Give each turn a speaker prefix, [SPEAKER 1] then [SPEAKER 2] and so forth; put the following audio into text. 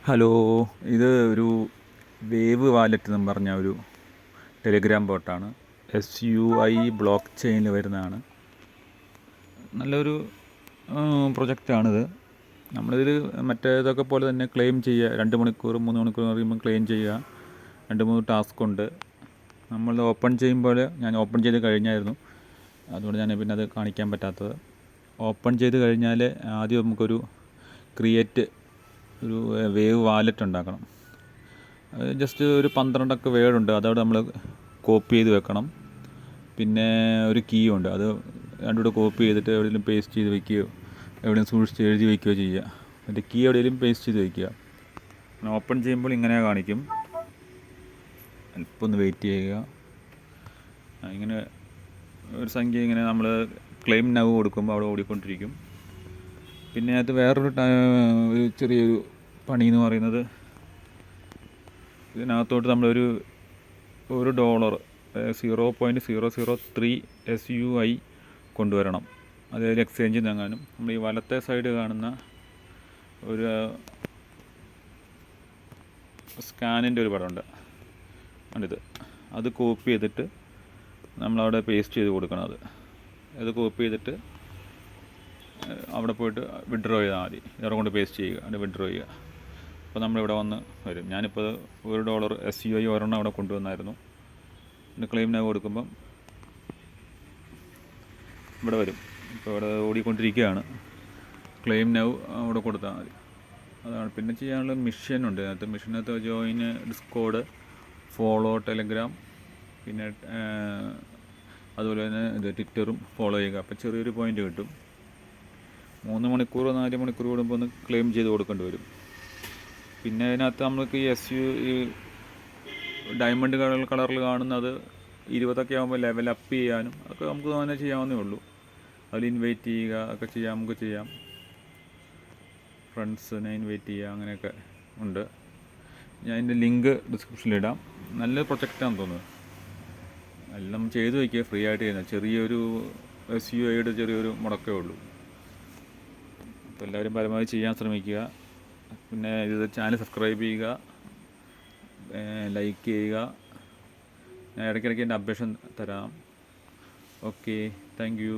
[SPEAKER 1] Hello, ഇത് ഒരു wave wallet എന്നും പറഞ്ഞ ഒരു ടെലിഗ്രാം ബോട്ടാണ്. SUI ബ്ലോക്ക് ചെയിനിൽ വരുന്നതാണ്. നല്ലൊരു പ്രൊജക്റ്റാണിത്. നമ്മളിതിൽ മറ്റേതൊക്കെ പോലെ തന്നെ ക്ലെയിം ചെയ്യുക, 2 മണിക്കൂർ 3 മണിക്കൂർ കഴിയുമ്പോൾ ക്ലെയിം ചെയ്യുക. 2-3 ടാസ്ക് ഉണ്ട്. നമ്മൾ ഓപ്പൺ ചെയ്യുമ്പോൾ ഞാൻ ഓപ്പൺ ചെയ്ത് കഴിഞ്ഞായിരുന്നു, അതുകൊണ്ട് ഞാൻ പിന്നെ അത് കാണിക്കാൻ പറ്റാത്തത്. ഓപ്പൺ ചെയ്ത് കഴിഞ്ഞാൽ ആദ്യം നമുക്കൊരു ക്രിയേറ്റ് ഒരു വേവ് വാലറ്റ് ഉണ്ടാക്കണം. അത് ജസ്റ്റ് ഒരു 12 വേർഡുണ്ട്, അതവിടെ നമ്മൾ കോപ്പി ചെയ്ത് വെക്കണം. പിന്നെ ഒരു കീ ഉണ്ട്, അത് രണ്ടും കൂടെ കോപ്പി ചെയ്തിട്ട് എവിടെയെങ്കിലും പേസ്റ്റ് ചെയ്ത് വയ്ക്കുകയോ എവിടെയും സൂക്ഷിച്ച് എഴുതി വയ്ക്കുകയോ ചെയ്യുക. എന്നിട്ട് കീ എവിടെയെങ്കിലും പേസ്റ്റ് ചെയ്ത് വയ്ക്കുക. ഓപ്പൺ ചെയ്യുമ്പോൾ ഇങ്ങനെ കാണിക്കും. അല്പം ഒന്ന് വെയിറ്റ് ചെയ്യുക. ഇങ്ങനെ ഒരു സംഖ്യ ഇങ്ങനെ നമ്മൾ ക്ലെയിം നൗ കൊടുക്കുമ്പോൾ അവിടെ ഓടിക്കൊണ്ടിരിക്കും. പിന്നെ അത് വേറൊരു ഒരു ചെറിയൊരു പണി എന്ന് പറയുന്നത്, ഇതിനകത്തോട്ട് നമ്മളൊരു $1 0.003 SUI കൊണ്ടുവരണം. അതായത് എക്സ്ചേഞ്ചിൽ നിന്നെങ്ങാനും നമ്മൾ ഈ വലത്തെ സൈഡ് കാണുന്ന ഒരു സ്കാനിൻ്റെ ഒരു പടമുണ്ട്, ആണിത്. അത് കോപ്പി ചെയ്തിട്ട് നമ്മളവിടെ പേസ്റ്റ് ചെയ്ത് കൊടുക്കണം. അത് കോപ്പി ചെയ്തിട്ട് അവിടെ പോയിട്ട് വിഡ്രോ ചെയ്താൽ മതി. ഇതവിടെ കൊണ്ട് പേസ്റ്റ് ചെയ്യുക, അവിടെ വിഡ്രോ ചെയ്യുക. അപ്പോൾ നമ്മളിവിടെ വന്ന് വരും. ഞാനിപ്പോൾ $1 SUI ഒരെണ്ണം അവിടെ കൊണ്ടുവന്നായിരുന്നു. പിന്നെ ക്ലെയിം നൗ കൊടുക്കുമ്പം ഇവിടെ വരും. ഇപ്പോൾ ഇവിടെ ഓടിക്കൊണ്ടിരിക്കുകയാണ്. ക്ലെയിം നൗ അവിടെ കൊടുത്താൽ മതി. അതാണ്. പിന്നെ ചെയ്യാനുള്ള മിഷനുണ്ട് അതിനകത്ത്. മിഷനകത്ത് ജോയിൻ ഡിസ്കോഡ്, ഫോളോ ടെലഗ്രാം, പിന്നെ അതുപോലെ തന്നെ ഇത് ട്വിറ്ററും ഫോളോ ചെയ്യുക. അപ്പോൾ ചെറിയൊരു പോയിൻ്റ് കിട്ടും. 3 മണിക്കൂർ 4 മണിക്കൂർ കൂടുമ്പോൾ ഒന്ന് ക്ലെയിം ചെയ്ത് കൊടുക്കേണ്ടി വരും. പിന്നെ അതിനകത്ത് നമ്മൾക്ക് ഈ ഡയമണ്ട് കളറിൽ കാണുന്നത് 20 ആകുമ്പോൾ ലെവൽ അപ്പ് ചെയ്യാനും ഒക്കെ നമുക്ക് തന്നെ ചെയ്യാവുന്നേ ഉള്ളൂ. അതിൽ ഇൻവൈറ്റ് ചെയ്യുക ഒക്കെ ചെയ്യാം, നമുക്ക് ചെയ്യാം. ഫ്രണ്ട്സിനെ ഇൻവൈറ്റ് ചെയ്യുക, അങ്ങനെയൊക്കെ ഉണ്ട്. ഞാൻ അതിൻ്റെ ലിങ്ക് ഡിസ്ക്രിപ്ഷനിലിടാം. നല്ല പ്രൊജക്റ്റാണെന്ന് തോന്നുന്നു. എല്ലാം ചെയ്ത് വയ്ക്കുക, ഫ്രീ ആയിട്ട് ചെയ്യുന്നത്. ചെറിയൊരു SUIയുടെ ചെറിയൊരു മുടക്കേ ഉള്ളൂ. അപ്പോൾ എല്ലാവരും പരമാവധി ചെയ്യാൻ ശ്രമിക്കുക. പിന്നെ ഇത് ചാനൽ സബ്സ്ക്രൈബ് ചെയ്യുക, ലൈക്ക് ചെയ്യുക. ഞാൻ ഇടയ്ക്കിടയ്ക്ക് എൻ്റെ അപ്ഡേഷൻ തരാം. Okay, thank you.